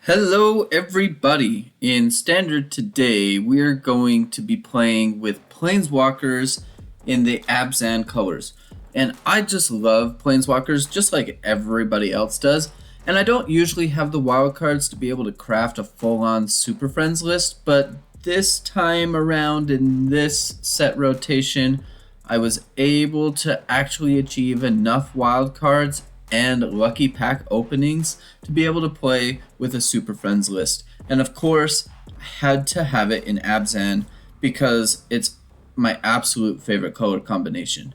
Hello everybody! In Standard today, we're going to be playing with Planeswalkers in the Abzan colors. And I just love Planeswalkers just like everybody else does. And I don't usually have the wildcards to be able to craft a full-on Superfriends list, but this time around in this set rotation, I was able to actually achieve enough wildcards and lucky pack openings to be able to play with a Super Friends list. And of course, I had to have it in Abzan because it's my absolute favorite color combination.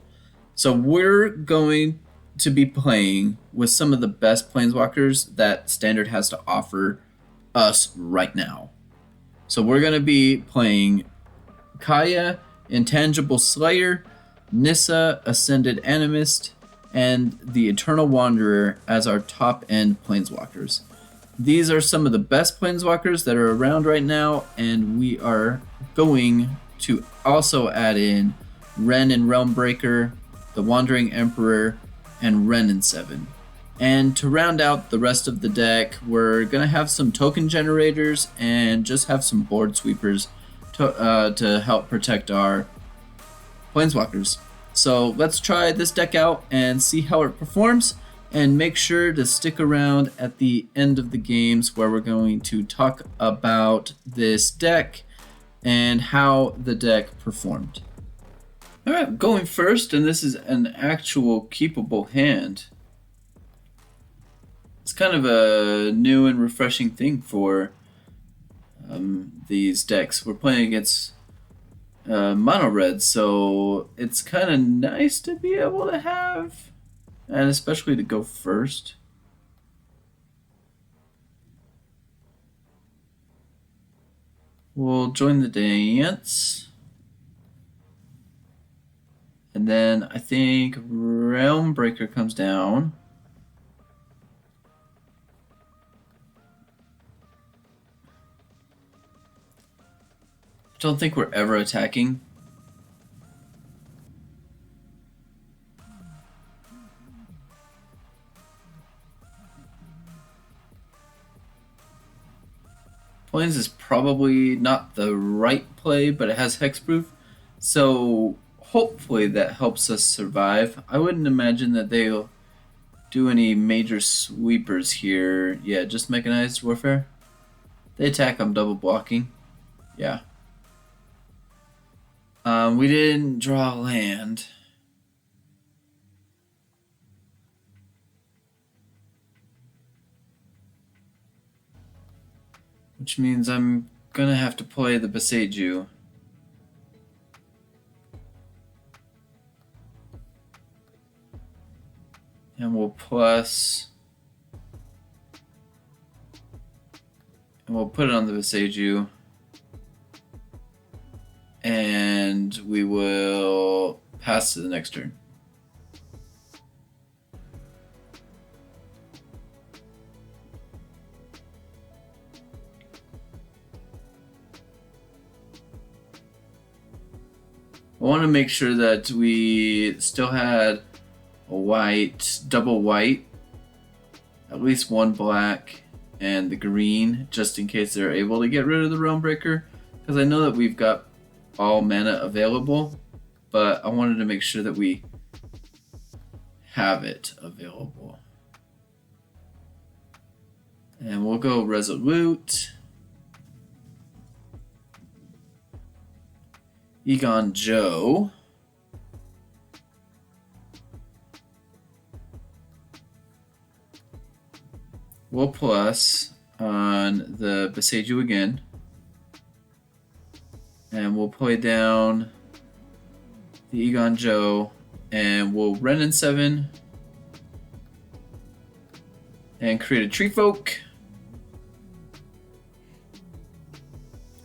So we're going to be playing with some of the best Planeswalkers that Standard has to offer us right now. So we're going to be playing Kaya, Intangible Slayer, Nissa, Ascended Animist, and the Eternal Wanderer as our top-end Planeswalkers. These are some of the best Planeswalkers that are around right now, and we are going to also add in Wrenn and Realmbreaker, the Wandering Emperor, and Wrenn and Seven. And to round out the rest of the deck, we're going to have some token generators and just have some board sweepers to help protect our Planeswalkers. So let's try this deck out and see how it performs, and make sure to stick around at the end of the games where we're going to talk about this deck and how the deck performed. Alright, going first, and this is an actual keepable hand. It's kind of a new and refreshing thing for these decks. We're playing against mono red, so it's kind of nice to be able to have, and especially to go first. We'll join the dance, and then I think Realmbreaker comes down. I don't think we're ever attacking. Plains is probably not the right play, but it has hexproof, so hopefully that helps us survive. I wouldn't imagine that they'll do any major sweepers here. Yeah, just mechanized warfare. They attack, I'm double blocking. Yeah. We didn't draw land. Which means I'm gonna have to play the Boseiju. And we'll plus. And we'll put it on the Boseiju. And we will pass to the next turn. I want to make sure that we still had a white, double white, at least one black, and the green, just in case they're able to get rid of the Realmbreaker. Because I know that we've got all mana available, but I wanted to make sure that we have it available. And we'll go Resolute. Eiganjo. We'll plus on the Boseiju again. And we'll play down the Eiganjo, and we'll Wrenn and Seven and create a Tree Folk.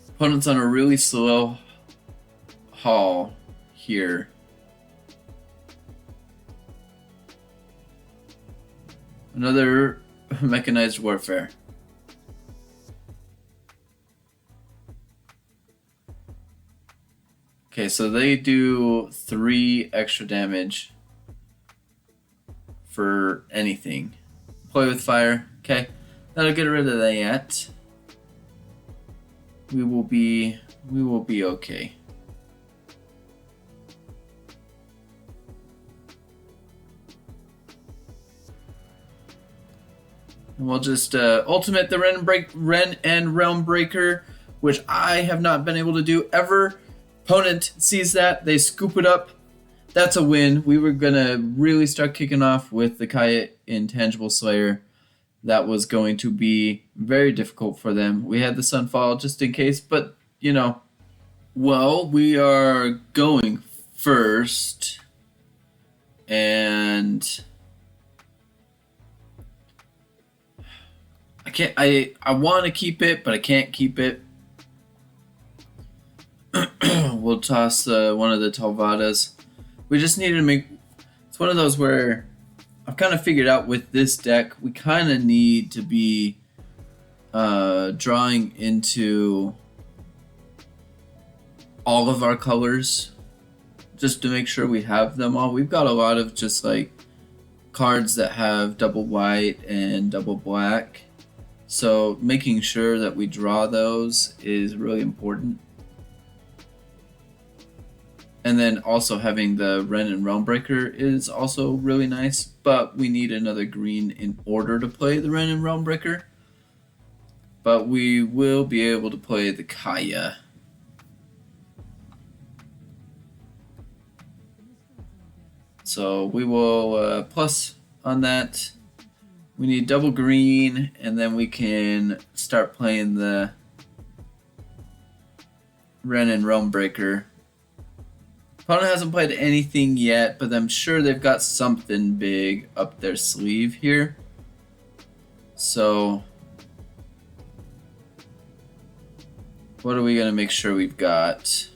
Opponent's on a really slow haul here. Another mechanized warfare. Okay, so they do 3 extra damage for anything. Play with fire. Okay, That'll get rid of that. We will be okay. And we'll just ultimate the Wrenn and Realmbreaker, which I have not been able to do ever. Opponent sees that, they scoop it up. That's a win. We were gonna really start kicking off with the Kaya Intangible Slayer. That was going to be very difficult for them. We had the Sunfall just in case, but you know. Well, we are going first, and I can't. I want to keep it, but I can't keep it. We'll toss one of the Tolvadas. We just needed to make. It's one of those where I've kind of figured out with this deck, we kind of need to be drawing into all of our colors just to make sure we have them all. We've got a lot of just like cards that have double white and double black. So making sure that we draw those is really important. And then also having the Wrenn and Realmbreaker is also really nice, but we need another green in order to play the Wrenn and Realmbreaker. But we will be able to play the Kaya. So we will plus on that. We need double green, and then we can start playing the Wrenn and Realmbreaker. Opponent hasn't played anything yet, but I'm sure they've got something big up their sleeve here. So what are we going to make sure we've got?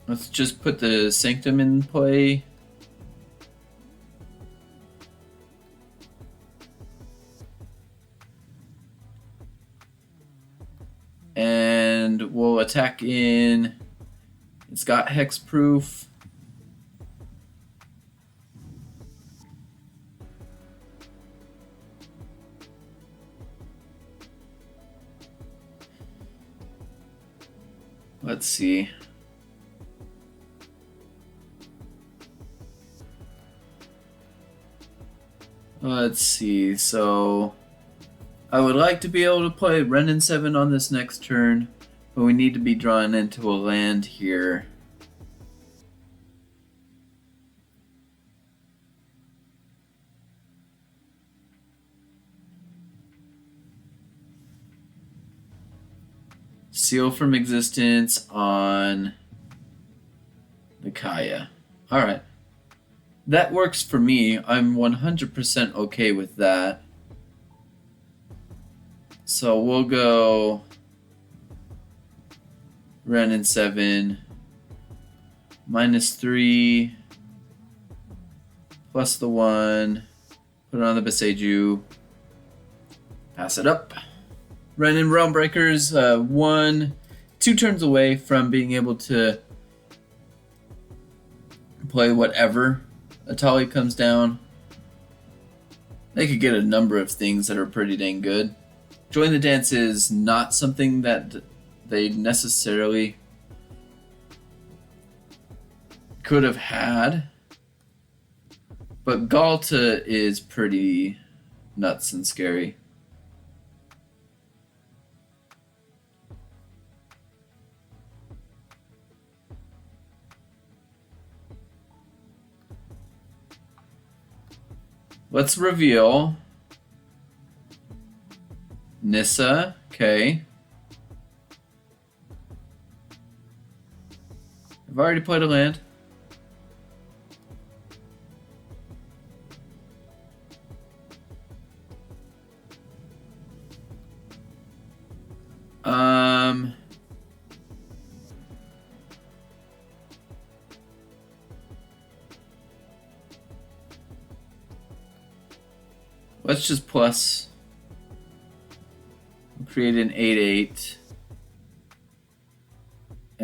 Let's just put the Sanctum in play. And we'll attack in. It's got hexproof. Let's see. Let's see, so I would like to be able to play Wrenn and Seven on this next turn, but we need to be drawn into a land here. Seal from Existence on the Kaya. Alright. That works for me. I'm 100% okay with that. So we'll go Wrenn and Seven, -3, plus the 1, put it on the Boseiju, pass it up. Wrenn and Realmbreakers, 2 turns away from being able to play whatever. Atali comes down. They could get a number of things that are pretty dang good. Join the Dance is not something that they necessarily could have had, but Galta is pretty nuts and scary. Let's reveal Nissa, okay. I've already played a land. Let's just plus. Create an 8/8.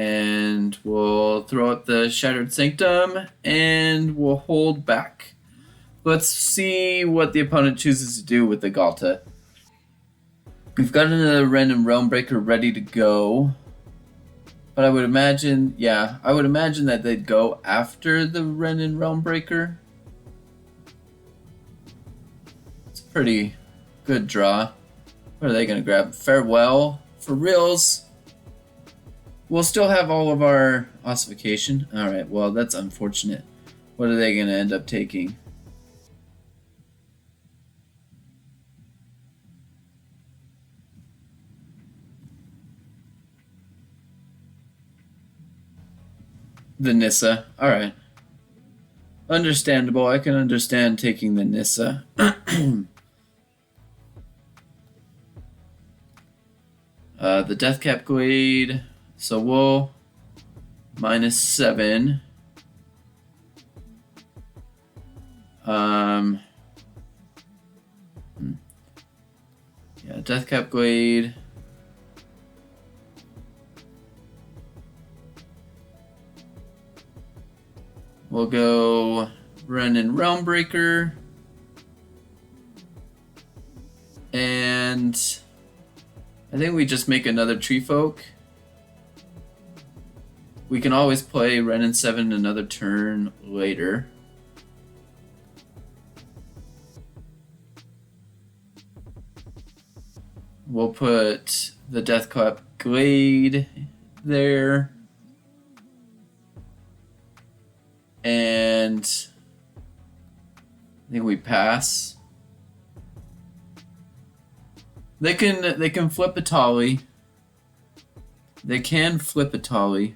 And we'll throw up the Shattered Sanctum, and we'll hold back. Let's see what the opponent chooses to do with the Ghalta. We've got another Wrenn and Realmbreaker ready to go. But I would imagine, that they'd go after the Wrenn and Realmbreaker. It's a pretty good draw. What are they going to grab? Farewell for reals. We'll still have all of our ossification. Alright, well, that's unfortunate. What are they going to end up taking? The Nissa. Alright. Understandable. I can understand taking the Nissa. The Deathcap Glade. So we'll -7. Yeah, Deathcap Glade. We'll go Wrenn and Realmbreaker. And I think we just make another Tree Folk. We can always play Wrenn and Seven another turn later. We'll put the Deathclap Glade there. And I think we pass. They can flip a Tolly. They can flip a Tolly.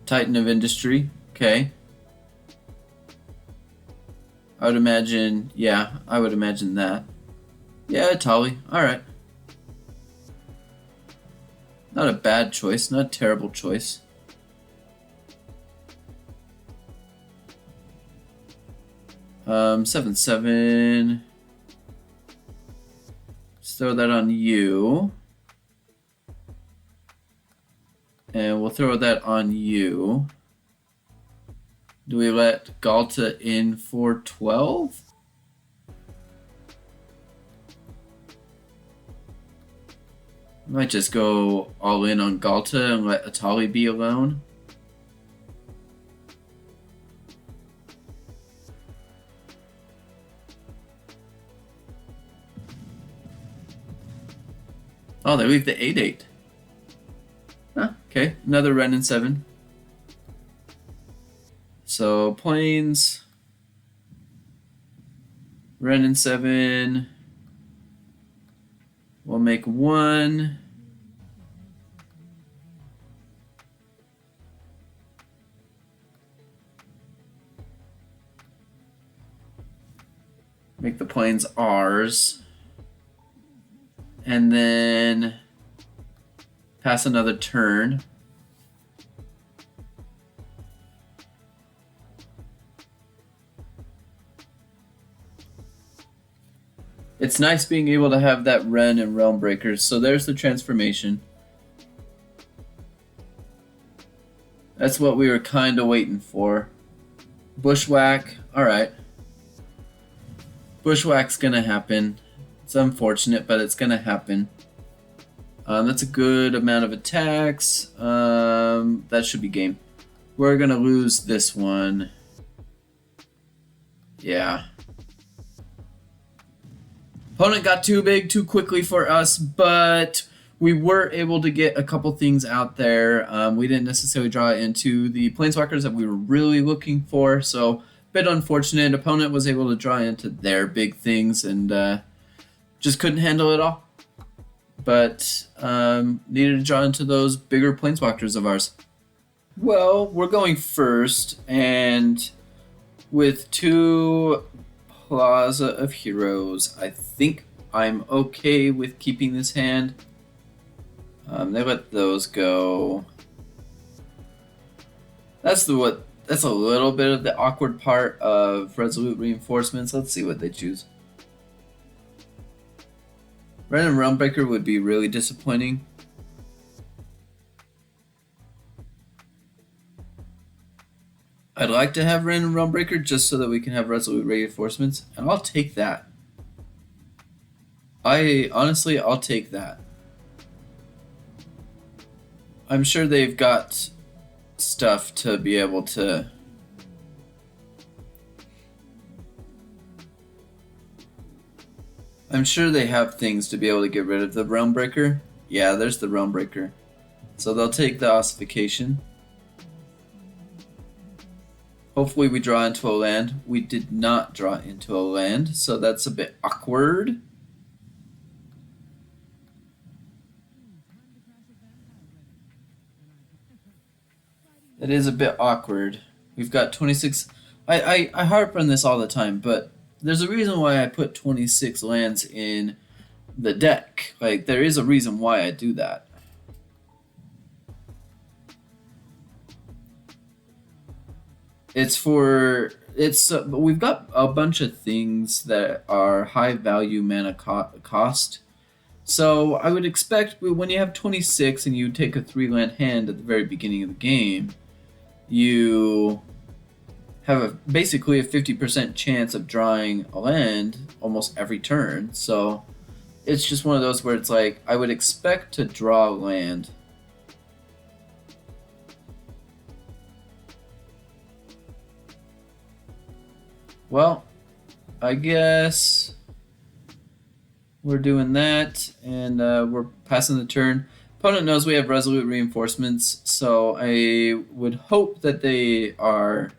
Titan of Industry. Okay. I would imagine, yeah, I would imagine that. Yeah, Tolly. Alright. Not a bad choice, not a terrible choice. Seven. Let's throw that on you. And we'll throw that on you. Do we let Ghalta in for 12? Might just go all in on Ghalta and let Atali be alone. Oh, they leave the 8/8. Huh, okay, another Wrenn and Seven. So, Plains, Wrenn and Seven. We'll make one. Make the plains ours. And then pass another turn. It's nice being able to have that Wrenn and Realmbreaker. So there's the transformation. That's what we were kind of waiting for. Bushwhack. Alright. Bushwhack's gonna happen. It's unfortunate, but it's gonna happen. That's a good amount of attacks. That should be game. We're gonna lose this one. Yeah. Opponent got too big too quickly for us, but we were able to get a couple things out there. We didn't necessarily draw into the Planeswalkers that we were really looking for, so a bit unfortunate. Opponent was able to draw into their big things and just couldn't handle it all. But needed to draw into those bigger Planeswalkers of ours. Well, we're going first, and with two Plaza of Heroes, I think I'm okay with keeping this hand. They let those go. That's a little bit of the awkward part of Resolute Reinforcements. Let's see what they choose. Wrenn and Realmbreaker would be really disappointing. I'd like to have Wrenn and Realmbreaker just so that we can have Resolute Reinforcements, and I'll take that. I'll take that. I'm sure they've got stuff to be able to... I'm sure they have things to be able to get rid of the Realmbreaker. Yeah, there's the Realmbreaker. So they'll take the Ossification. Hopefully we draw into a land. We did not draw into a land, so that's a bit awkward. It is a bit awkward. We've got 26... I harp on this all the time, but there's a reason why I put 26 lands in the deck. Like, there is a reason why I do that. We've got a bunch of things that are high value mana cost. So I would expect when you have 26 and you take a 3-land hand at the very beginning of the game, you have basically a 50% chance of drawing a land almost every turn. So it's just one of those where it's like, I would expect to draw a land. Well, I guess we're doing that, and we're passing the turn. Opponent knows we have Resolute Reinforcements, so I would hope that they are...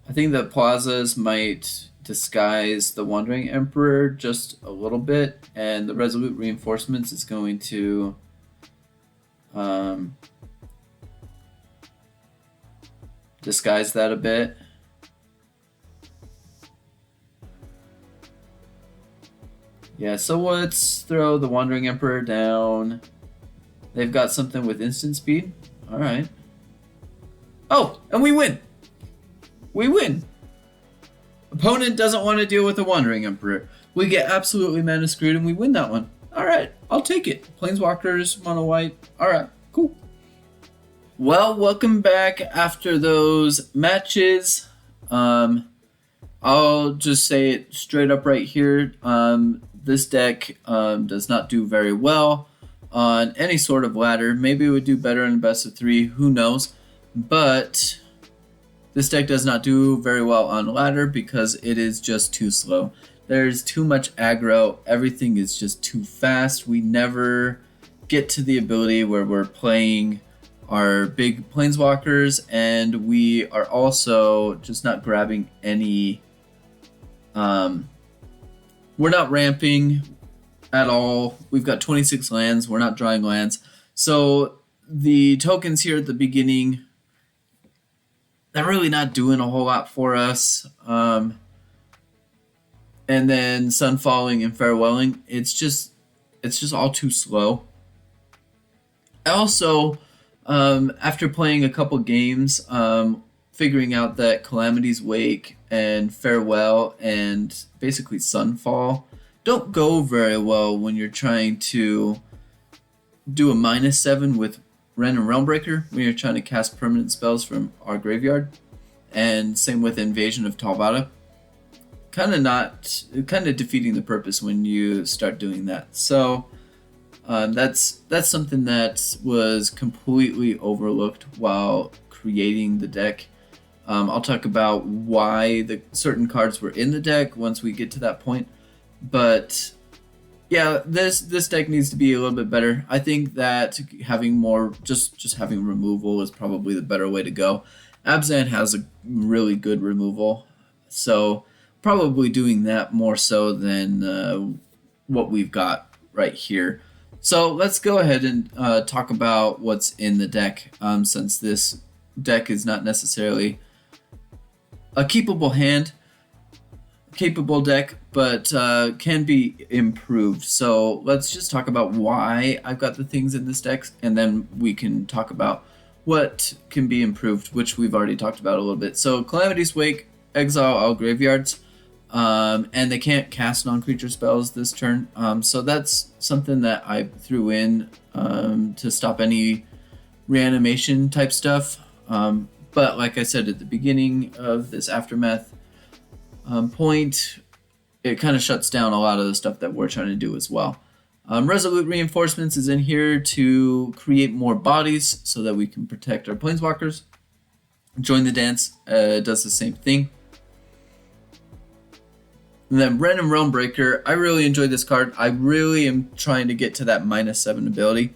I think the plazas might disguise the Wandering Emperor just a little bit, and the Resolute Reinforcements is going to disguise that a bit. Yeah, so let's throw the Wandering Emperor down. They've got something with instant speed. Alright. Oh, and we win! We win! Opponent doesn't want to deal with the Wandering Emperor. We get absolutely mana screwed and we win that one. Alright, I'll take it. Planeswalkers, mono white. Alright, cool. Well, welcome back after those matches. I'll just say it straight up right here. This deck does not do very well on any sort of ladder. Maybe it would do better in best of 3, who knows. But this deck does not do very well on ladder because it is just too slow. There's too much aggro, everything is just too fast. We never get to the ability where we're playing our big planeswalkers, and we are also just not grabbing any... we're not ramping at all. We've got 26 lands. We're not drawing lands. So the tokens here at the beginning, they're really not doing a whole lot for us. And then Sunfalling and Farewelling, it's just all too slow. Also, after playing a couple games, figuring out that Calamity's Wake and Farewell and basically Sunfall don't go very well when you're trying to do a -7 with Wrenn and Realmbreaker, when you're trying to cast permanent spells from our graveyard, and same with Invasion of Tolvada. Kind of defeating the purpose when you start doing that. So that's something that was completely overlooked while creating the deck. I'll talk about why the certain cards were in the deck once we get to that point. But yeah, this deck needs to be a little bit better. I think that having more, just having removal is probably the better way to go. Abzan has a really good removal, so probably doing that more so than what we've got right here. So let's go ahead and talk about what's in the deck, since this deck is not necessarily a capable deck, but can be improved. So let's just talk about why I've got the things in this deck, and then we can talk about what can be improved, which we've already talked about a little bit. So Calamity's Wake, exile all graveyards. and they can't cast non-creature spells this turn. So that's something that I threw in to stop any reanimation type stuff. But like I said at the beginning of this aftermath point, it kind of shuts down a lot of the stuff that we're trying to do as well. Resolute Reinforcements is in here to create more bodies so that we can protect our planeswalkers. Join the Dance does the same thing. And then Wrenn and Realmbreaker, I really enjoyed this card. I really am trying to get to that -7 ability.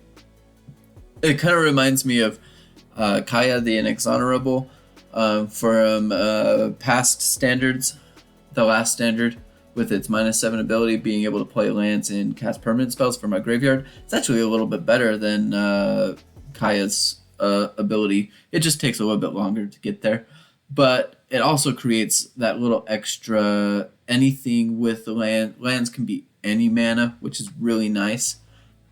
It kind of reminds me of Kaya the Inexhonorable from past standards, the last standard, with its -7 ability, being able to play lands and cast permanent spells from my graveyard. It's actually a little bit better than Kaya's ability. It just takes a little bit longer to get there. But it also creates that little extra anything with the land. Lands can be any mana, which is really nice.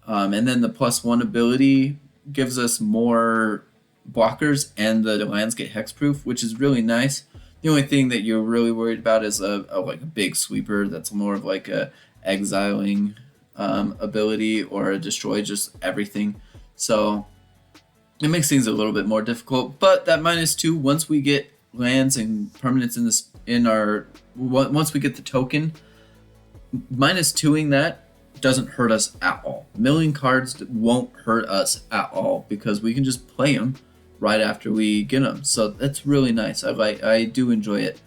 And then the +1 ability gives us more blockers, and the lands get hexproof, which is really nice. The only thing that you're really worried about is like a big sweeper that's more of like a exiling ability, or a destroy just everything. So it makes things a little bit more difficult. But that -2, once we get lands and permanents once we get the token, -2ing that doesn't hurt us at all. Milling cards won't hurt us at all because we can just play them right after we get them. So that's really nice. I do enjoy it.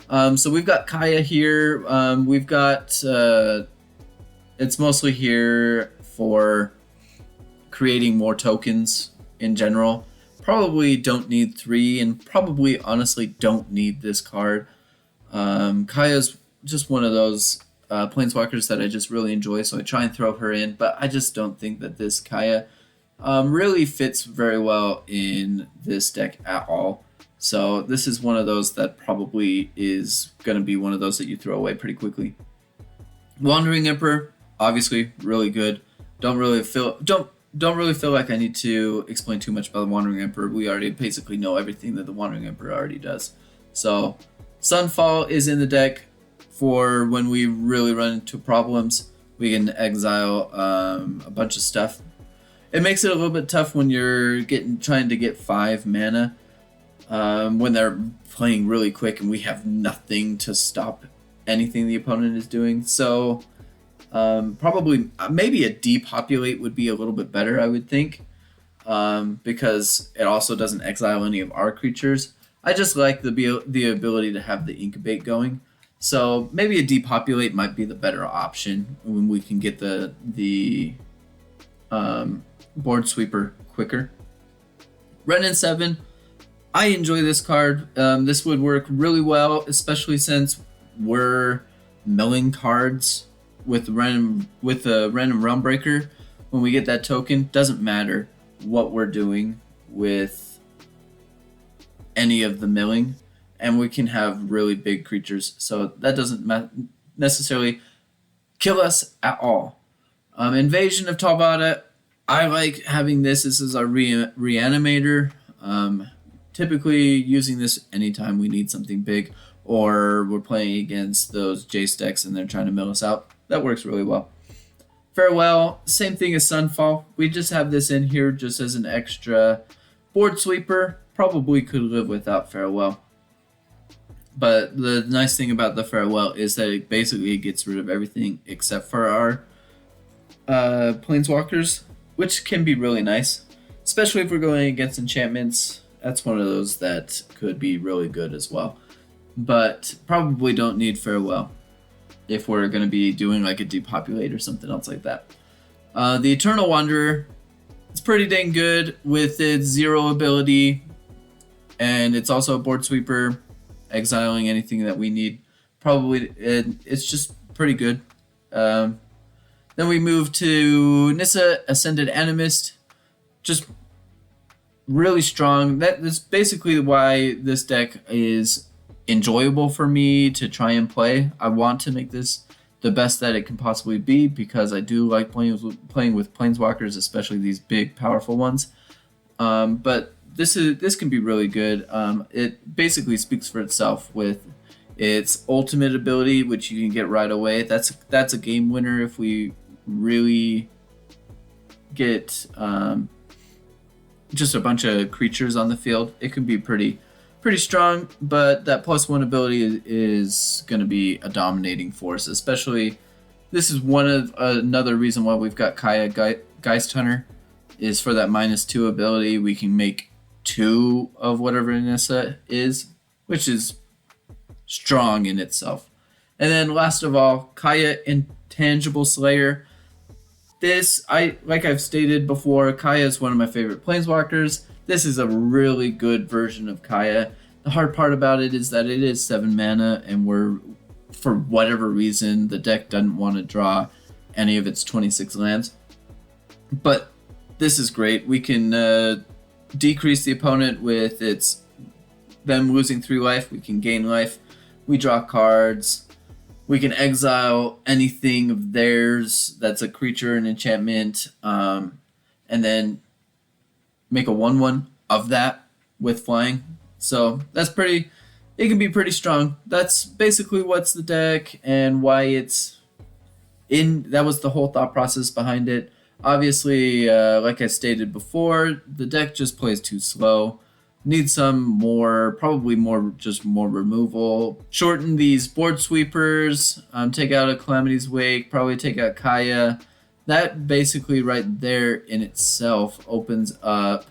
So we've got Kaya here. We've got it's mostly here for creating more tokens in general. Probably don't need 3, and probably honestly don't need this card. Kaya's just one of those planeswalkers that I just really enjoy, so I try and throw her in, but I just don't think that this Kaya really fits very well in this deck at all. So this is one of those that probably is going to be one of those that you throw away pretty quickly. Wandering Emperor, obviously really good. Don't really feel like I need to explain too much about the Wandering Emperor. We already basically know everything that the Wandering Emperor already does. So Sunfall is in the deck for when we really run into problems. We can exile a bunch of stuff. It makes it a little bit tough when you're trying to get 5 mana when they're playing really quick and we have nothing to stop anything the opponent is doing. So probably maybe a depopulate would be a little bit better, I would think, because it also doesn't exile any of our creatures. I just like the ability to have the incubate going. So maybe a depopulate might be the better option when we can get the board sweeper quicker. Wrenn and Seven, I enjoy this card. This would work really well, especially since we're milling cards with Wrenn and Realmbreaker. When we get that token, doesn't matter what we're doing with any of the milling, and we can have really big creatures. So that doesn't necessarily kill us at all. Invasion of Tolvada, I like having this. This is our reanimator. Typically using this anytime we need something big, or we're playing against those Geist decks and they're trying to mill us out. That works really well. Farewell, same thing as Sunfall. We just have this in here just as an extra board sweeper. Probably could live without Farewell. But the nice thing about the Farewell is that it basically gets rid of everything except for our planeswalkers, which can be really nice, especially if we're going against enchantments. That's one of those that could be really good as well. But probably don't need Farewell if we're going to be doing like a depopulate or something else like that. The Eternal Wanderer, it's pretty dang good with its 0 ability, and it's also a board sweeper, exiling anything that we need. Probably it's just pretty good. Then we move to Nissa, Ascended Animist, just really strong. That's basically why this deck is enjoyable for me to try and play. I want to make this the best that it can possibly be because I do like playing with planeswalkers, especially these big, powerful ones. But this can be really good. It basically speaks for itself with Its ultimate ability, which you can get right away, that's a game winner if we really get just a bunch of creatures on the field. It can be pretty strong, but that +1 ability is going to be a dominating force. Especially, this is another reason why we've got Kaya Geist Hunter, is for that -2 ability. We can make 2 of whatever Nissa is, which is strong in itself. And then last of all, Kaya Intangible Slayer. Like I've stated before, Kaya is one of my favorite planeswalkers. This is a really good version of Kaya. The hard part about it is that it is 7 mana, and for whatever reason, the deck doesn't want to draw any of its 26 lands. But this is great. We can decrease the opponent with them losing 3 life. We can gain life. We draw cards. We can exile anything of theirs that's a creature, an enchantment, and then make a 1/1 of that with flying. So it can be pretty strong. That's basically what's the deck and why it's in. That was the whole thought process behind it. Obviously, like I stated before, the deck just plays too slow. Needs probably more removal. Shorten these board sweepers, take out a Calamity's Wake, probably take out Kaya. That basically right there in itself opens up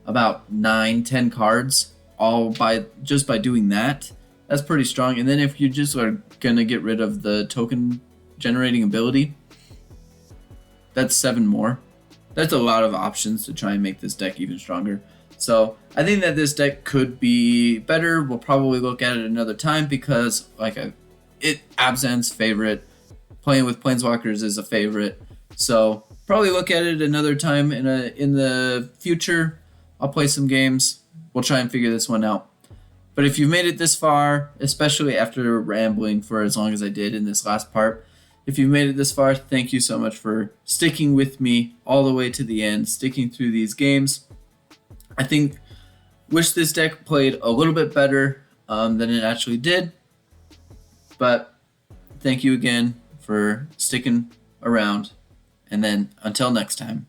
about 9-10 cards, all by doing that. That's pretty strong. And then if you just are gonna get rid of the token generating ability, that's 7 more. That's a lot of options to try and make this deck even stronger. So I think that this deck could be better. We'll probably look at it another time because Abzan's favorite. Playing with Planeswalkers is a favorite. So probably look at it another time in the future. I'll play some games. We'll try and figure this one out. But if you've made it this far, especially after rambling for as long as I did in this last part, if you've made it this far, thank you so much for sticking with me all the way to the end, sticking through these games. Wish this deck played a little bit better than it actually did. But thank you again for sticking around. And then until next time.